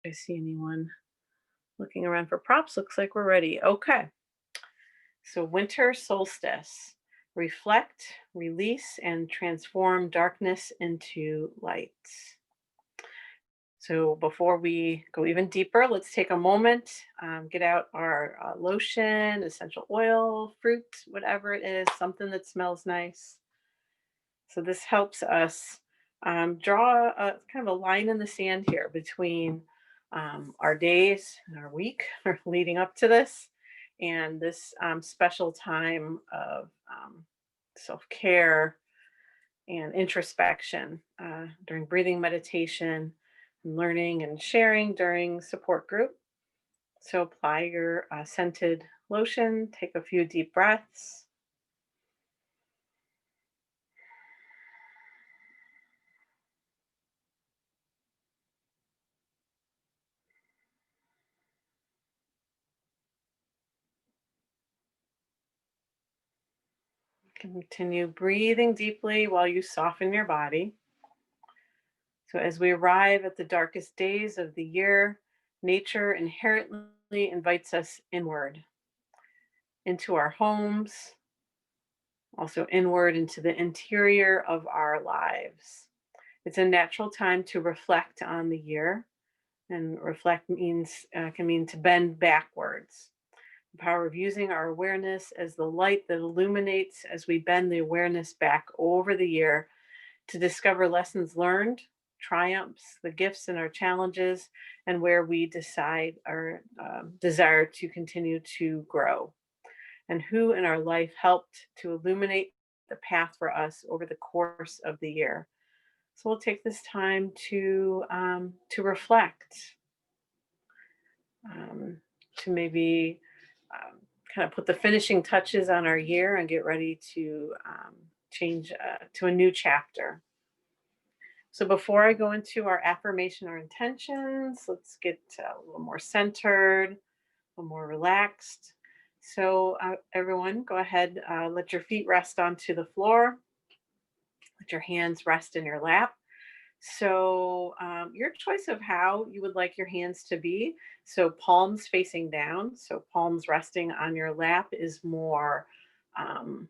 I see anyone looking around for props. Looks like we're ready. Okay. So, winter solstice. Reflect, release, and transform darkness into light. So, before we go even deeper, let's take a moment, get out our lotion, essential oil, fruit, whatever it is, something that smells nice. So, this helps us draw a kind of a line in the sand here between our days and our week leading up to this and this special time of self care and introspection during breathing meditation and learning and sharing during support group. So apply your scented lotion, take a few deep breaths. Continue breathing deeply while you soften your body. So, as we arrive at the darkest days of the year, nature inherently invites us inward into our homes, also inward into the interior of our lives. It's a natural time to reflect on the year, and reflect means can mean to bend backwards. The power of using our awareness as the light that illuminates as we bend the awareness back over the year to discover lessons learned, triumphs, the gifts and our challenges, and where we decide our desire to continue to grow, and who in our life helped to illuminate the path for us over the course of the year. So we'll take this time to reflect, um, to maybe kind of put the finishing touches on our year and get ready to change to a new chapter. So before I go into our affirmation or intentions, let's get a little more centered, a little more relaxed. So everyone, go ahead, let your feet rest onto the floor. Let your hands rest in your lap. So, your choice of how you would like your hands to be. So, palms facing down. So, palms resting on your lap is more um,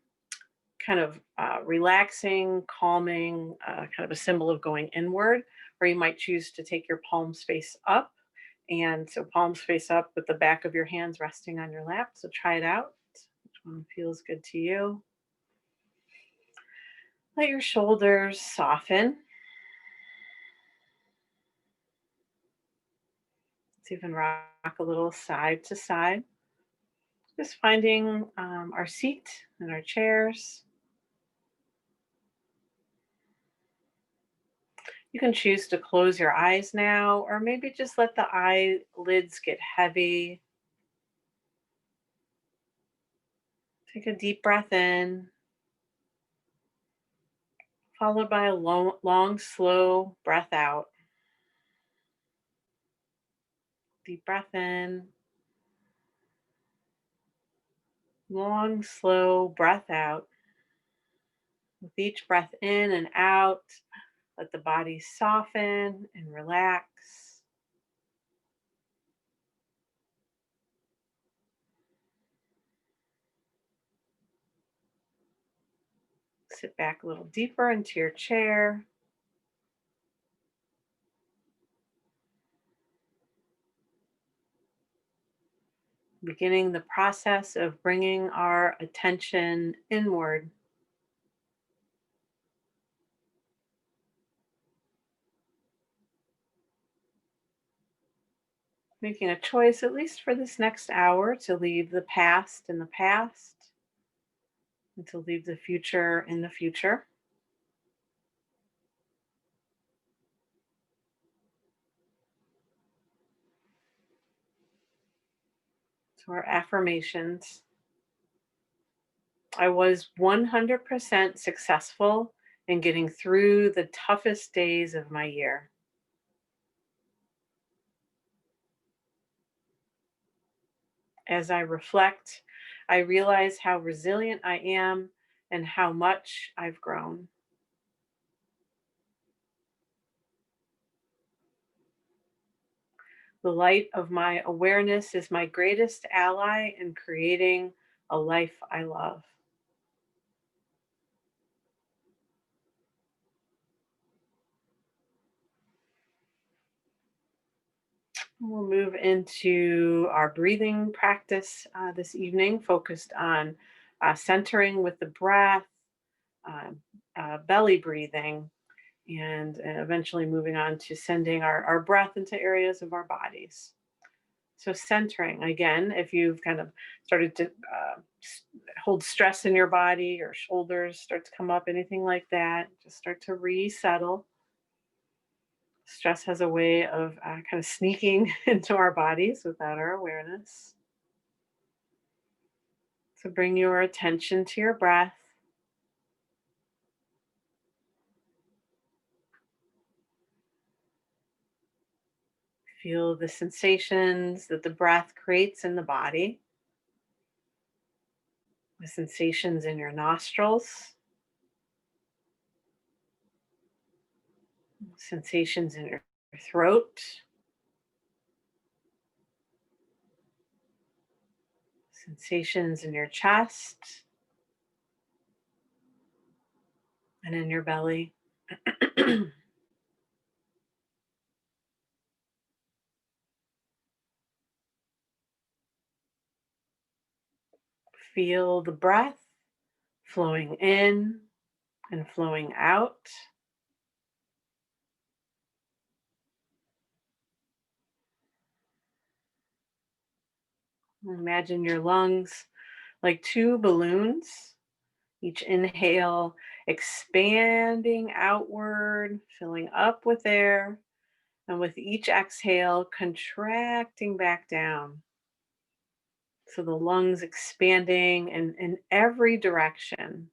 kind of relaxing, calming, kind of a symbol of going inward. Or you might choose to take your palms face up. And so, palms face up with the back of your hands resting on your lap. So, try it out. Which one feels good to you? Let your shoulders soften. Let's even rock a little side to side. Just finding our seat and our chairs. You can choose to close your eyes now, or maybe just let the eyelids get heavy. Take a deep breath in, followed by a long, slow breath out. Deep breath in, long, slow breath out. With each breath in and out, let the body soften and relax. Sit back a little deeper into your chair. Beginning the process of bringing our attention inward, making a choice, at least for this next hour, to leave the past in the past and to leave the future in the future. So, our affirmations: I was 100% successful in getting through the toughest days of my year. As I reflect, I realize how resilient I am and how much I've grown. The light of my awareness is my greatest ally in creating a life I love. We'll move into our breathing practice this evening, focused on centering with the breath, uh, belly breathing, and eventually moving on to sending our breath into areas of our bodies. So, centering again, if you've kind of started to hold stress in your body, or shoulders start to come up, anything like that, just start to resettle. Stress has a way of kind of sneaking into our bodies without our awareness. So, bring your attention to your breath. Feel the sensations that the breath creates in the body, the sensations in your nostrils, sensations in your throat, sensations in your chest and in your belly. Feel the breath flowing in and flowing out. Imagine your lungs like two balloons. Each inhale expanding outward, filling up with air, and with each exhale contracting back down. So the lungs expanding in every direction.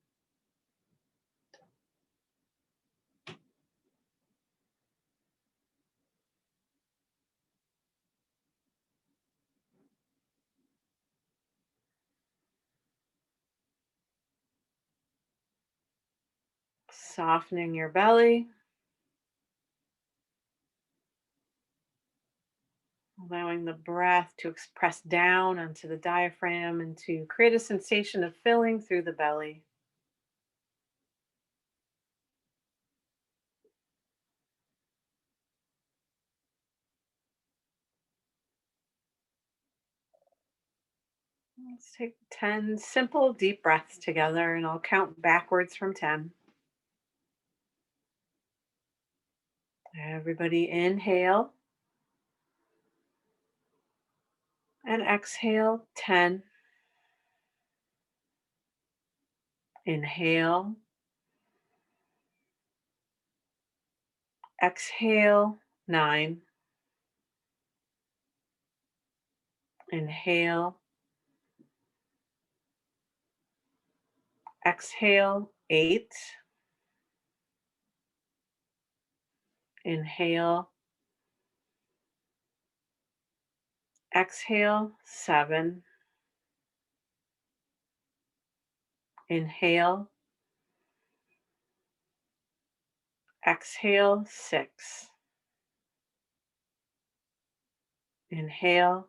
Softening your belly, allowing the breath to press down onto the diaphragm and to create a sensation of filling through the belly. Let's take 10 simple deep breaths together, and I'll count backwards from 10. Everybody inhale and exhale 10. Inhale, exhale 9. Inhale, exhale 8. Inhale, exhale 7. Inhale, exhale 6. Inhale,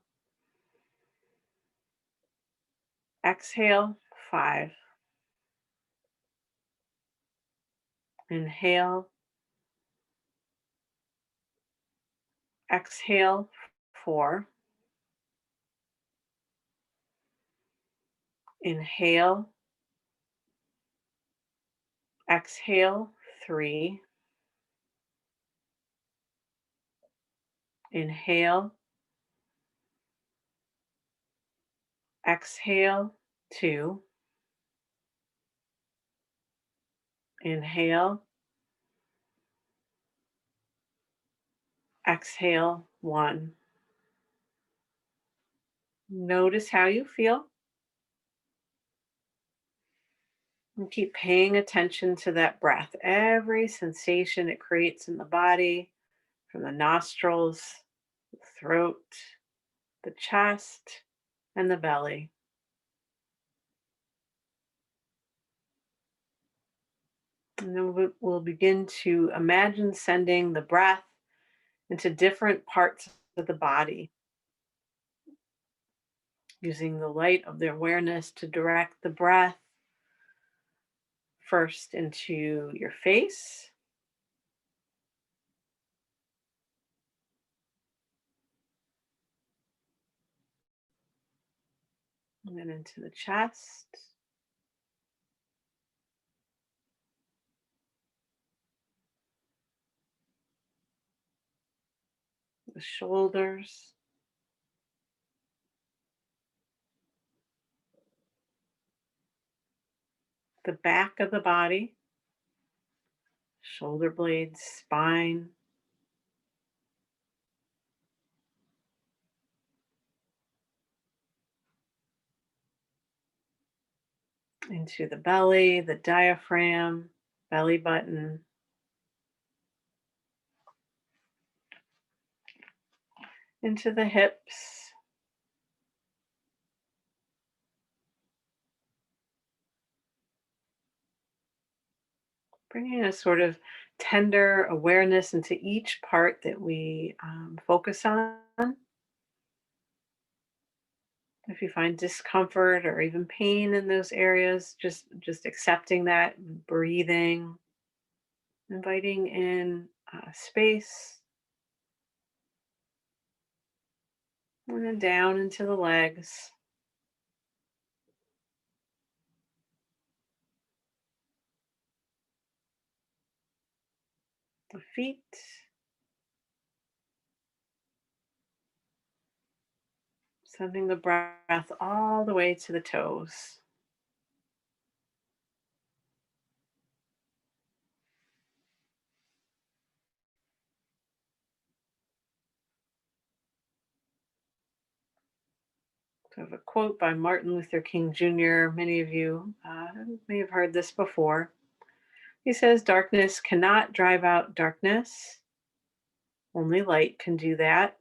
exhale 5. Inhale, exhale 4. Inhale, exhale 3. Inhale, exhale 2. Inhale, exhale 1. Notice how you feel, and keep paying attention to that breath, every sensation it creates in the body, from the nostrils, the throat, the chest, and the belly. And then we'll begin to imagine sending the breath into different parts of the body, using the light of the awareness to direct the breath first into your face, and then into the chest, the shoulders, the back of the body, shoulder blades, spine, into the belly, the diaphragm, belly button, into the hips, bringing a sort of tender awareness into each part that we focus on. If you find discomfort or even pain in those areas, just accepting that, breathing, inviting in space, and then down into the legs, the feet, sending the breath all the way to the toes. So I have a quote by Martin Luther King Jr. Many of you may have heard this before. He says, "Darkness cannot drive out darkness. Only light can do that.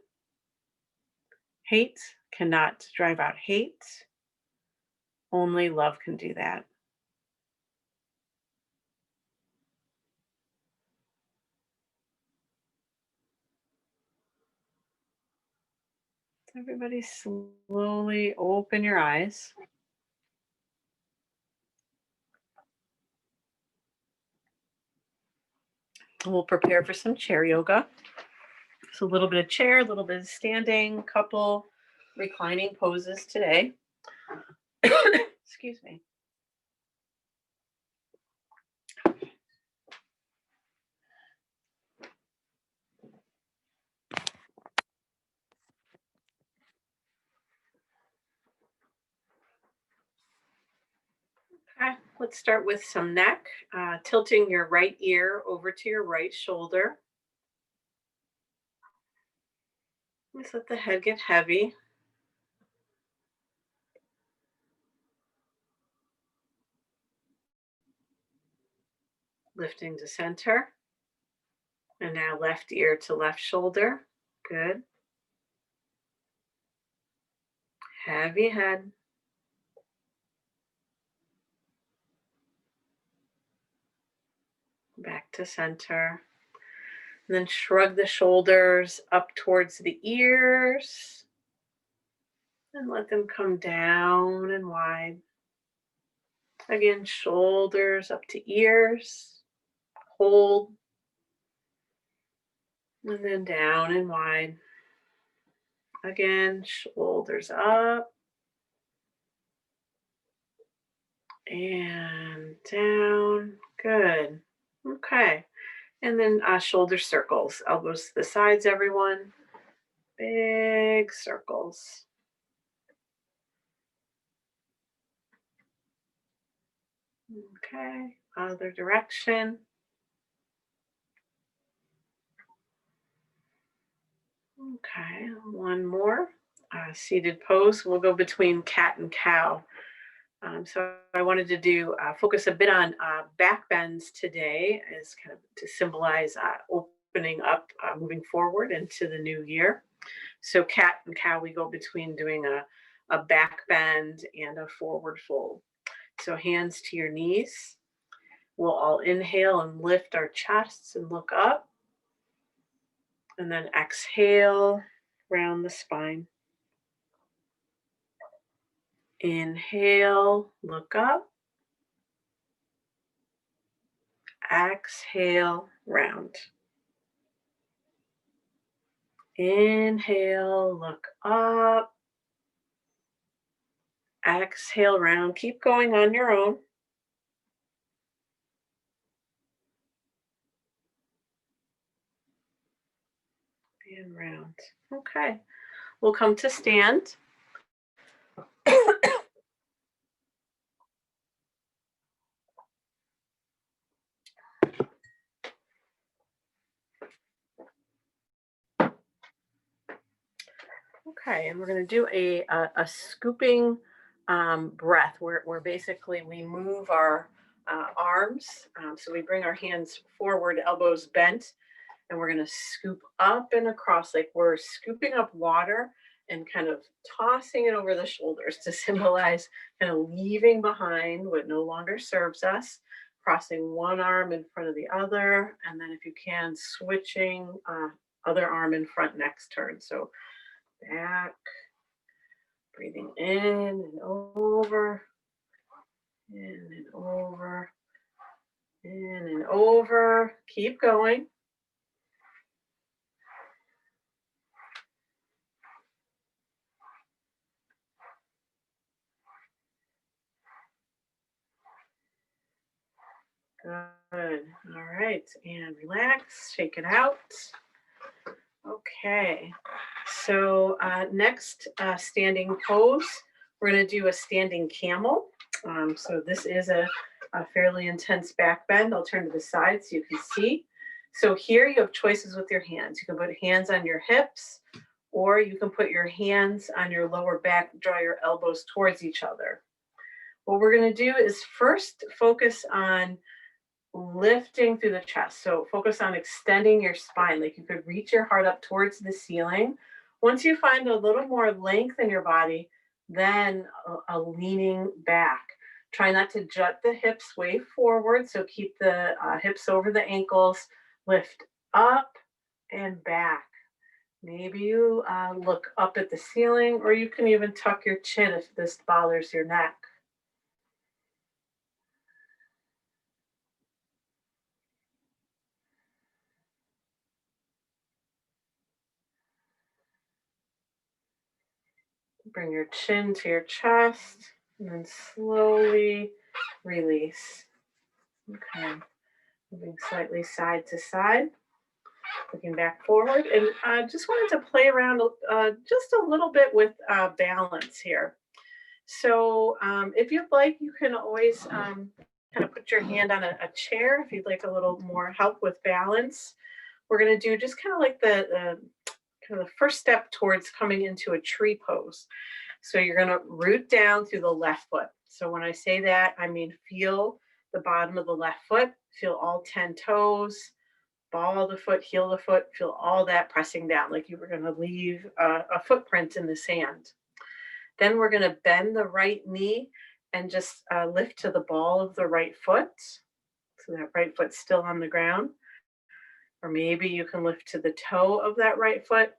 Hate cannot drive out hate. Only love can do that." Everybody slowly open your eyes. We'll prepare for some chair yoga. So a little bit of chair, a little bit of standing, couple reclining poses today. Excuse me. Okay, let's start with some neck, tilting your right ear over to your right shoulder. Just let the head get heavy. Lifting to center. And now left ear to left shoulder. Good. Heavy head. Back to center. And then shrug the shoulders up towards the ears and let them come down and wide. Again, shoulders up to ears. Hold. And then down and wide. Again, shoulders up and down. Good. Okay. And then shoulder circles, elbows to the sides, everyone. Big circles. Okay. Other direction. Okay. One more. Seated pose. We'll go between cat and cow. So I wanted to do focus a bit on back bends today, as kind of to symbolize opening up, moving forward into the new year. So cat and cow, we go between doing a back bend and a forward fold. So hands to your knees. We'll all inhale and lift our chests and look up. And then exhale round the spine. Inhale, look up. Exhale, round. Inhale, look up. Exhale, round. Keep going on your own. And round. Okay. We'll come to stand. Okay, and we're going to do a scooping breath where basically we move our arms. So we bring our hands forward, elbows bent, and we're going to scoop up and across like we're scooping up water and kind of tossing it over the shoulders to symbolize kind of leaving behind what no longer serves us, crossing one arm in front of the other, and then if you can, switching other arm in front next turn. So back, breathing in and over, in and over, in and over. Keep going. Good. All right. And relax, shake it out. Okay. So next standing pose, we're going to do a standing camel. So this is a fairly intense back bend. I'll turn to the side so you can see. So here you have choices with your hands. You can put hands on your hips, or you can put your hands on your lower back, draw your elbows towards each other. What we're going to do is first focus on lifting through the chest. So focus on extending your spine, like you could reach your heart up towards the ceiling. Once you find a little more length in your body, then a leaning back. Try not to jut the hips way forward. So keep the hips over the ankles, lift up and back. Maybe you look up at the ceiling, or you can even tuck your chin if this bothers your neck. Bring your chin to your chest and then slowly release. Okay, moving slightly side to side, looking back forward. And I just wanted to play around just a little bit with balance here. So if you'd like, you can always kind of put your hand on a chair if you'd like a little more help with balance. We're going to do just kind of like the kind of the first step towards coming into a tree pose. So you're going to root down through the left foot. So when I say that, I mean feel the bottom of the left foot, feel all 10 toes, ball of the foot, heel of the foot, feel all that pressing down like you were going to leave a footprint in the sand. Then we're going to bend the right knee and just lift to the ball of the right foot. So that right foot's still on the ground. Or maybe you can lift to the toe of that right foot,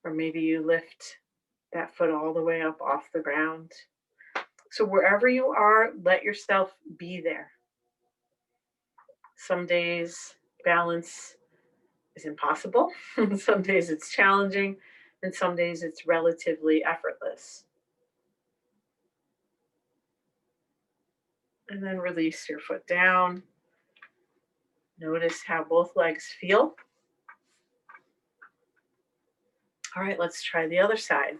or maybe you lift that foot all the way up off the ground. So wherever you are, let yourself be there. Some days balance is impossible. Some days it's challenging, and some days it's relatively effortless. And then release your foot down. Notice how both legs feel. All right, let's try the other side.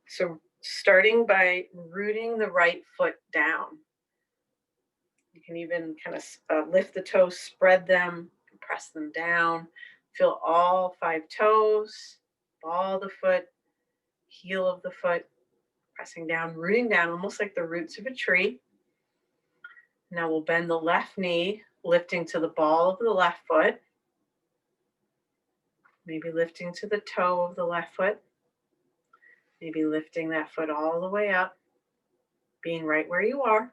So starting by rooting the right foot down. You can even kind of lift the toes, spread them, press them down. Feel all 5 toes, ball of the foot, heel of the foot, pressing down, rooting down, almost like the roots of a tree. Now we'll bend the left knee, lifting to the ball of the left foot, maybe lifting to the toe of the left foot, maybe lifting that foot all the way up, being right where you are.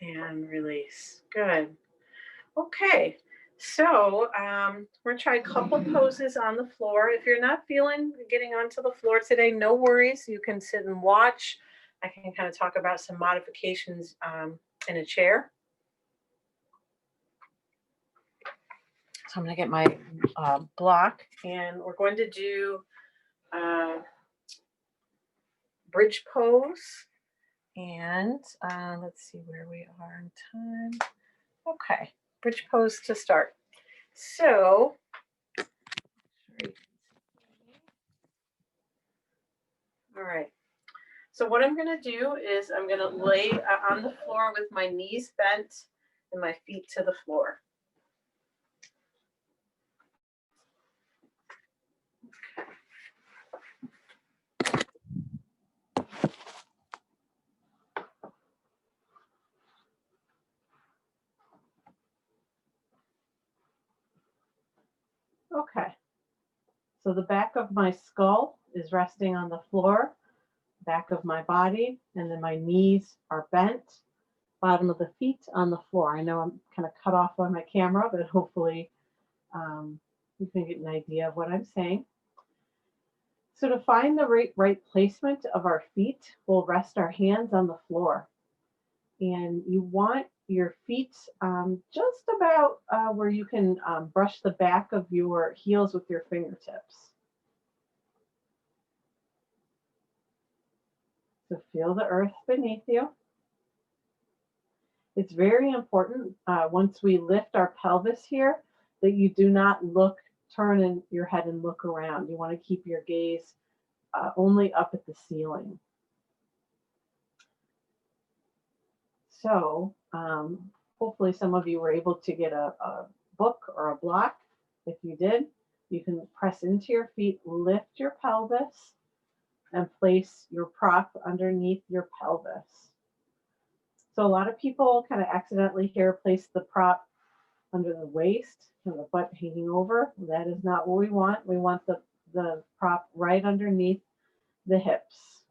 and release. Good. Okay. So we're gonna try a couple poses on the floor. If you're not feeling getting onto the floor today, no worries. You can sit and watch. I can kind of talk about some modifications in a chair. So I'm gonna get my block, and we're going to do uh, bridge pose. And let's see where we are in time. Okay, bridge pose to start. So, all right. So what I'm going to do is I'm going to lay on the floor with my knees bent and my feet to the floor. Okay. So the back of my skull is resting on the floor, back of my body, and then my knees are bent, bottom of the feet on the floor. I know I'm kind of cut off on my camera, but hopefully you can get an idea of what I'm saying. So to find the right placement of our feet, we'll rest our hands on the floor. And you want your feet just about where you can brush the back of your heels with your fingertips. So feel the earth beneath you. It's very important once we lift our pelvis here that you do not turn in your head and look around. You want to keep your gaze only up at the ceiling. So hopefully some of you were able to get a book or a block. If you did, you can press into your feet, lift your pelvis, and place your prop underneath your pelvis. So a lot of people kind of accidentally here place the prop under the waist and the butt hanging over. That is not what we want. We want the prop right underneath the hips,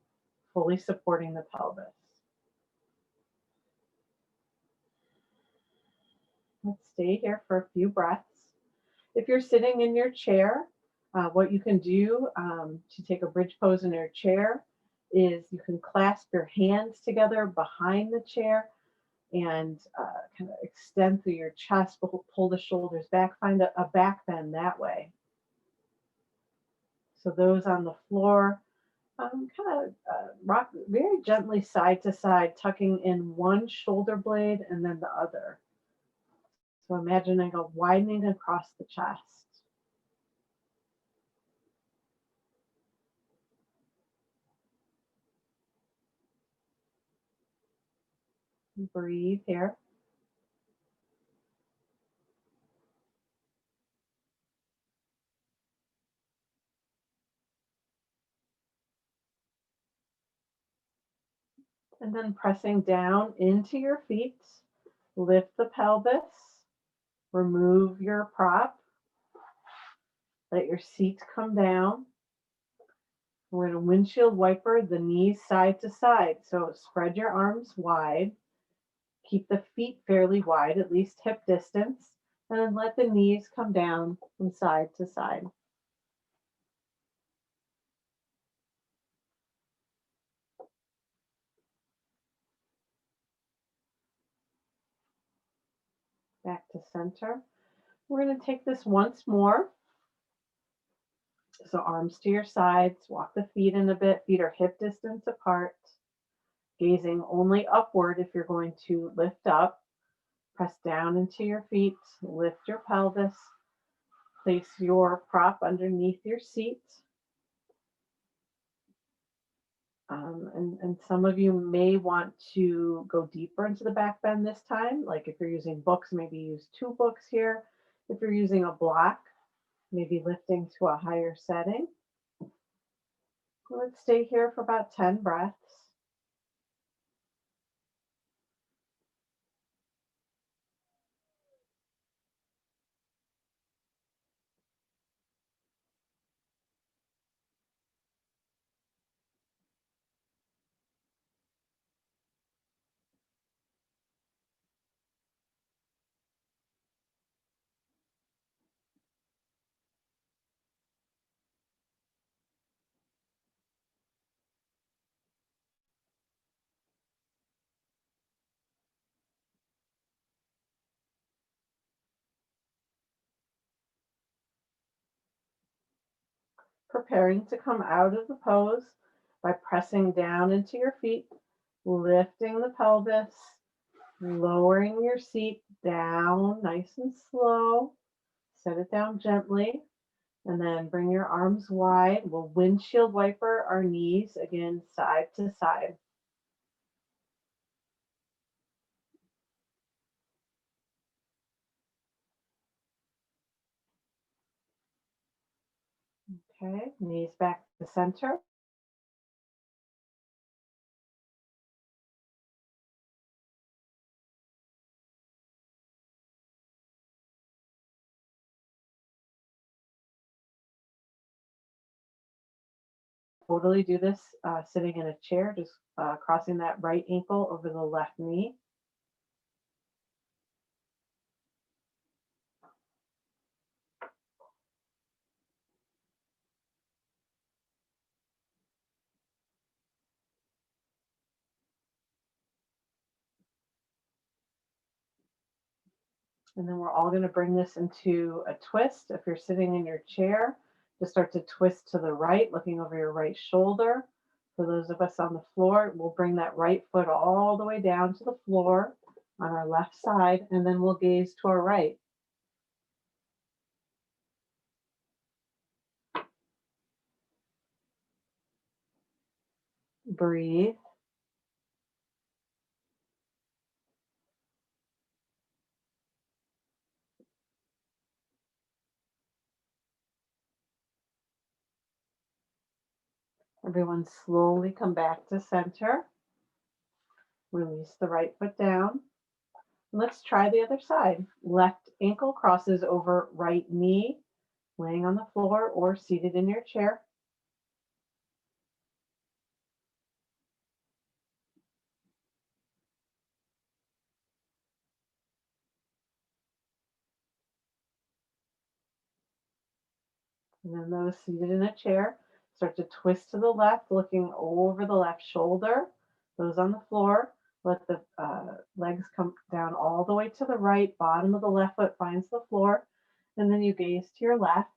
fully supporting the pelvis. Let's stay here for a few breaths. If you're sitting in your chair, what you can do to take a bridge pose in your chair is you can clasp your hands together behind the chair and kind of extend through your chest, pull the shoulders back, find a back bend that way. So those on the floor, kind of rock very gently side to side, tucking in one shoulder blade and then the other. So imagining a widening across the chest. Breathe here. And then pressing down into your feet, lift the pelvis, remove your prop, let your seat come down. We're going to windshield wiper the knees side to side. So spread your arms wide, keep the feet fairly wide, at least hip distance, and then let the knees come down from side to side. Back to center. We're going to take this once more. So arms to your sides, walk the feet in a bit, feet are hip distance apart, gazing only upward if you're going to lift up. Press down into your feet, lift your pelvis, place your prop underneath your seat. And some of you may want to go deeper into the back bend this time. Like if you're using books, maybe use 2 books here. If you're using a block, maybe lifting to a higher setting. Let's stay here for about 10 breaths. preparing to come out of the pose by pressing down into your feet, lifting the pelvis, lowering your seat down nice and slow. Set it down gently, and then bring your arms wide. We'll windshield wiper our knees again, side to side. Okay, knees back to center. Totally do this sitting in a chair, just crossing that right ankle over the left knee. And then we're all going to bring this into a twist. If you're sitting in your chair, just start to twist to the right, looking over your right shoulder. For those of us on the floor, we'll bring that right foot all the way down to the floor on our left side, and then we'll gaze to our right. Breathe. Everyone slowly come back to center. Release the right foot down. Let's try the other side. Left ankle crosses over right knee, laying on the floor or seated in your chair. And then those seated in a chair, start to twist to the left, looking over the left shoulder. Those on the floor, let the legs come down all the way to the right. Bottom of the left foot finds the floor. And then you gaze to your left.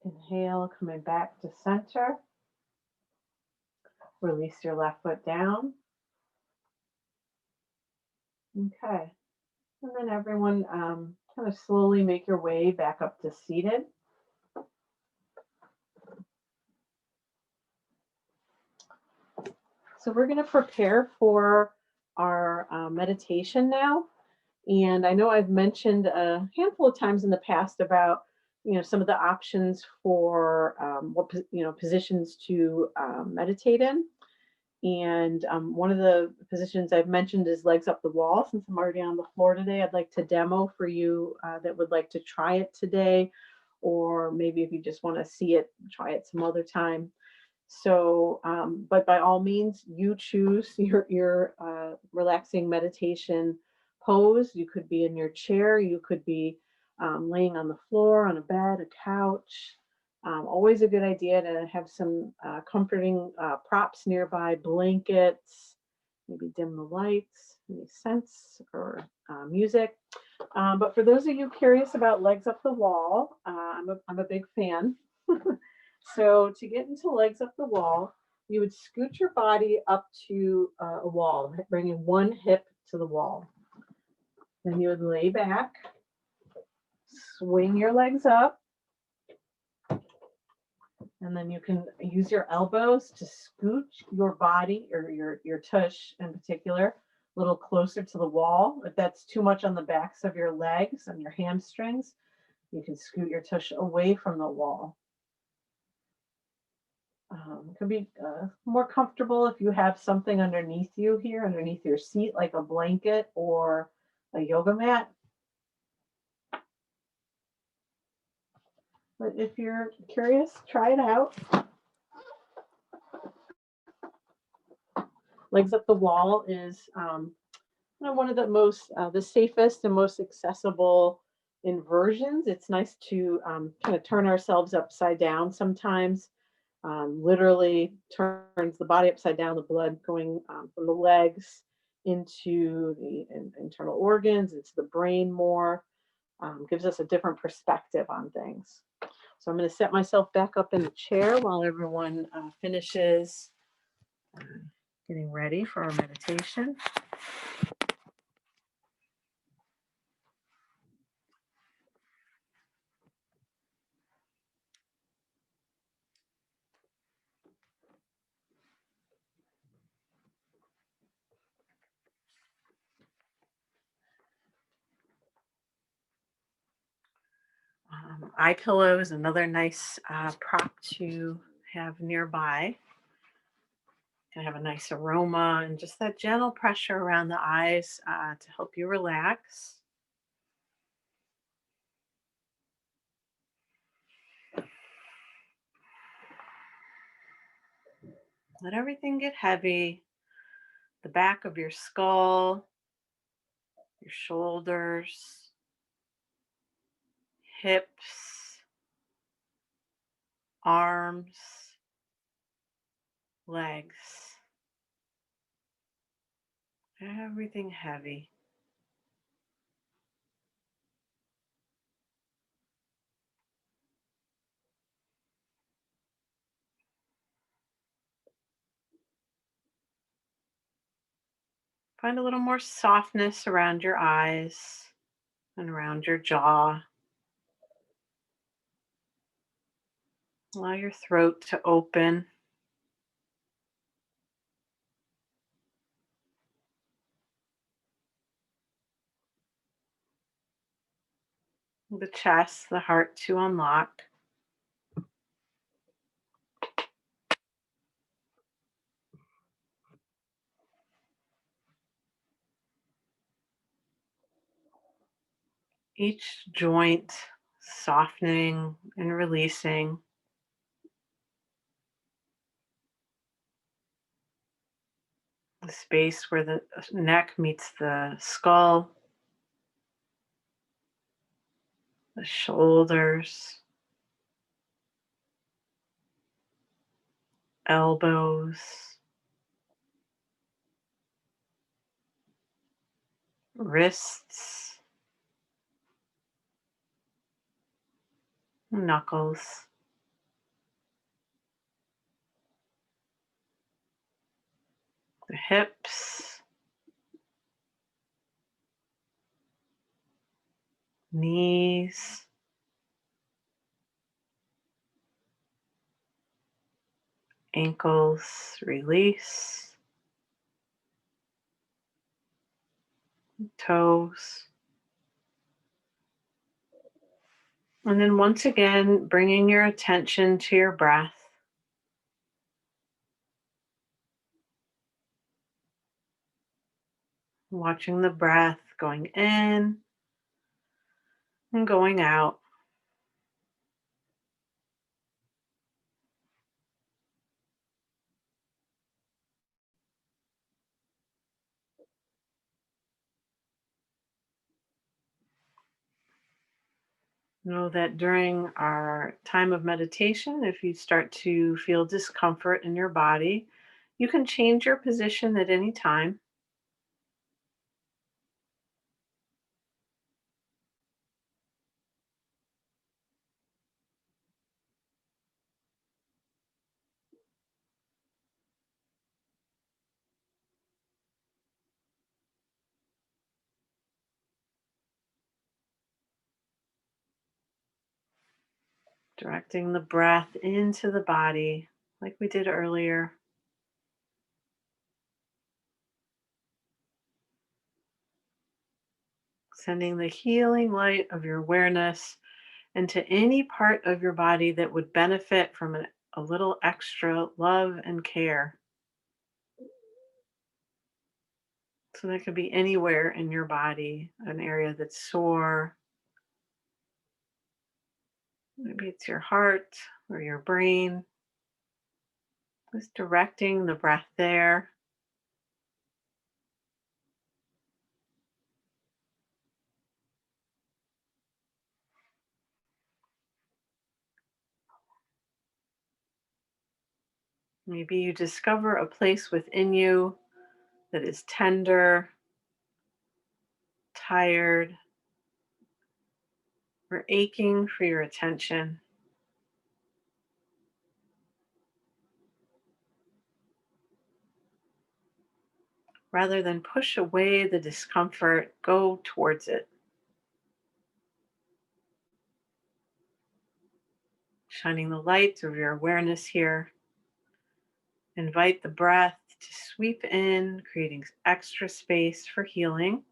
Inhale, coming back to center. Release your left foot down. Okay. And then everyone kind of slowly make your way back up to seated. So we're going to prepare for our meditation now. And I know I've mentioned a handful of times in the past about, some of the options for what, positions to meditate in. And one of the positions I've mentioned is legs up the wall. Since I'm already on the floor today, I'd like to demo for you that would like to try it today, or maybe if you just want to see it, try it some other time. So, but by all means, you choose your relaxing meditation pose. You could be in your chair. You could be laying on the floor, on a bed, a couch. Always a good idea to have some comforting props nearby, blankets, maybe dim the lights, any scents or music. But for those of you curious about legs up the wall, I'm a big fan. So to get into legs up the wall, you would scoot your body up to a wall, bringing one hip to the wall. Then you would lay back, swing your legs up, and then you can use your elbows to scoot your body or your tush in particular a little closer to the wall. If that's too much on the backs of your legs and your hamstrings, you can scoot your tush away from the wall. It could be more comfortable if you have something underneath you here, underneath your seat, like a blanket or a yoga mat. But if you're curious, try it out. Legs up the wall is one of the safest and most accessible inversions. It's nice to kind of turn ourselves upside down sometimes. Literally turns the body upside down, the blood going from the legs into the internal organs, into the brain more, gives us a different perspective on things. So I'm going to set myself back up in the chair while everyone finishes uh, getting ready for our meditation. Eye pillow is another nice prop to have nearby. Can have a nice aroma and just that gentle pressure around the eyes to help you relax. Let everything get heavy. The back of your skull, your shoulders, hips, arms, legs. Everything heavy. Find a little more softness around your eyes and around your jaw. Allow your throat to open. The chest, the heart to unlock. Each joint softening and releasing. The space where the neck meets the skull, the shoulders, elbows, wrists, knuckles, the hips, knees, ankles, release, toes. And then once again, bringing your attention to your breath, watching the breath going in and going out. Know that during our time of meditation, if you start to feel discomfort in your body, you can change your position at any time. Directing the breath into the body like we did earlier. Sending the healing light of your awareness into any part of your body that would benefit from a little extra love and care. So that could be anywhere in your body, an area that's sore. Maybe it's your heart or your brain. Just directing the breath there. Maybe you discover a place within you that is tender, tired, or aching for your attention. Rather than push away the discomfort, go towards it, shining the light of your awareness here. Invite the breath to sweep in, creating extra space for healing.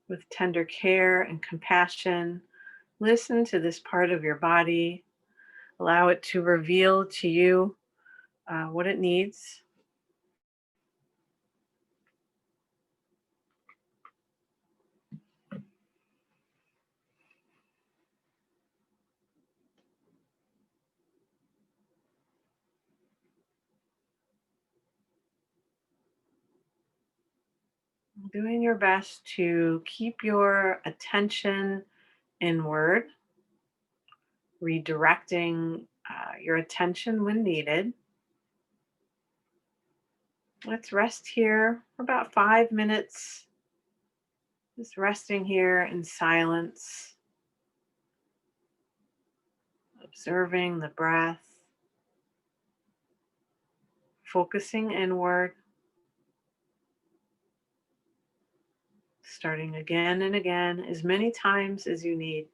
With tender care and compassion, listen to this part of your body. Allow it to reveal to you what it needs. Doing your best to keep your attention inward, redirecting your attention when needed. Let's rest here for about 5 minutes, just resting here in silence, observing the breath, focusing inward, starting again and again as many times as you need.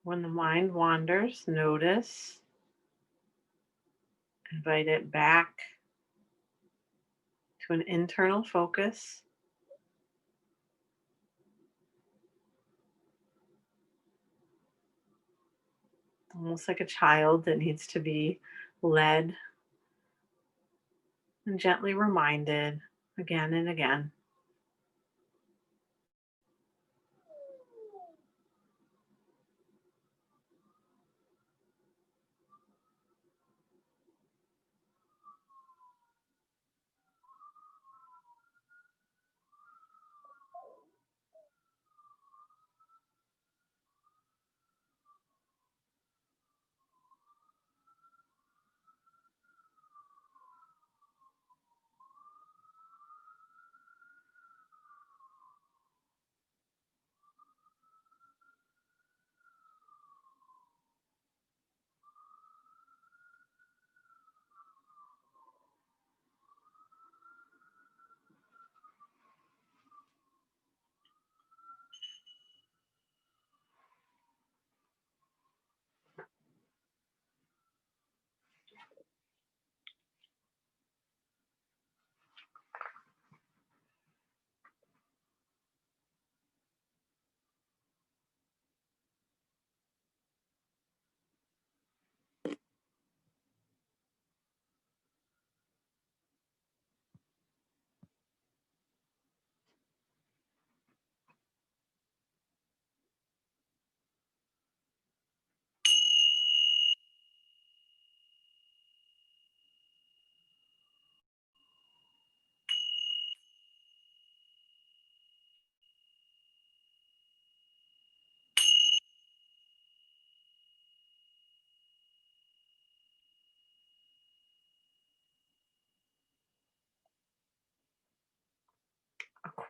When the mind wanders, notice, invite it back to an internal focus, almost like a child that needs to be led and gently reminded again and again.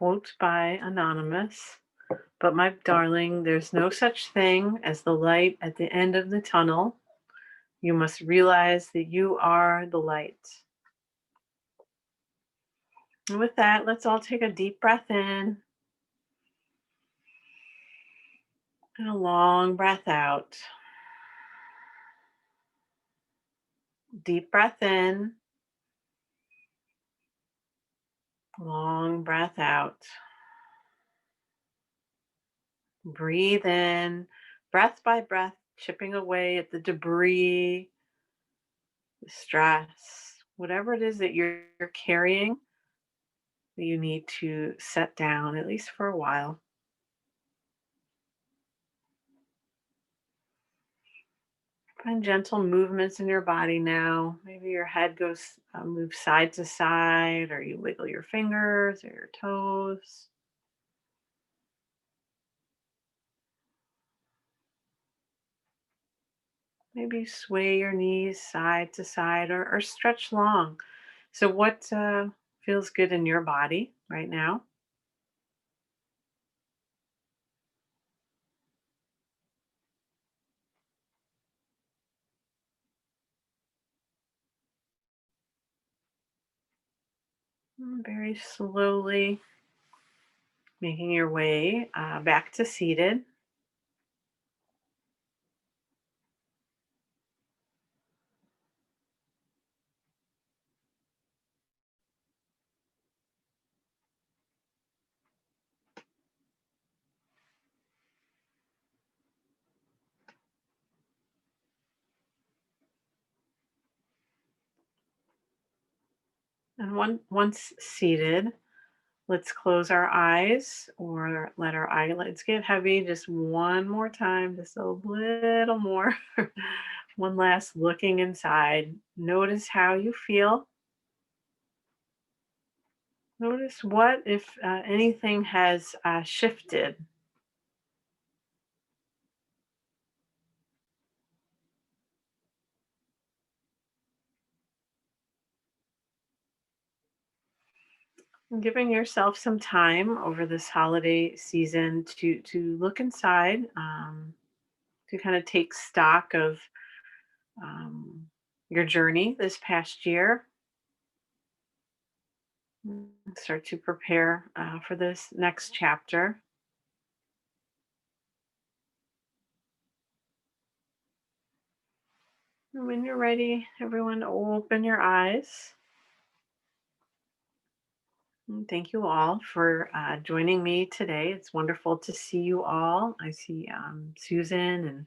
quote by Anonymous. But my darling, there's no such thing as the light at the end of the tunnel. You must realize that you are the light. And with that, let's all take a deep breath in and a long breath out. Deep breath in, long breath out. Breathe in, breath by breath, chipping away at the debris, the stress, whatever it is that you're carrying that you need to set down, at least for a while. Find gentle movements in your body now. Maybe your head goes moves side to side, or you wiggle your fingers or your toes. Maybe you sway your knees side to side or stretch long. So, what feels good in your body right now? Very slowly making your way back to seated. And once seated, let's close our eyes or let our eyelids get heavy just one more time, just a little more. One last looking inside. Notice how you feel. Notice what, if anything, has shifted. And giving yourself some time over this holiday season to look inside, to kind of take stock of your journey this past year. Start to prepare for this next chapter. And when you're ready, everyone, open your eyes. And thank you all for joining me today. It's wonderful to see you all. I see Susan and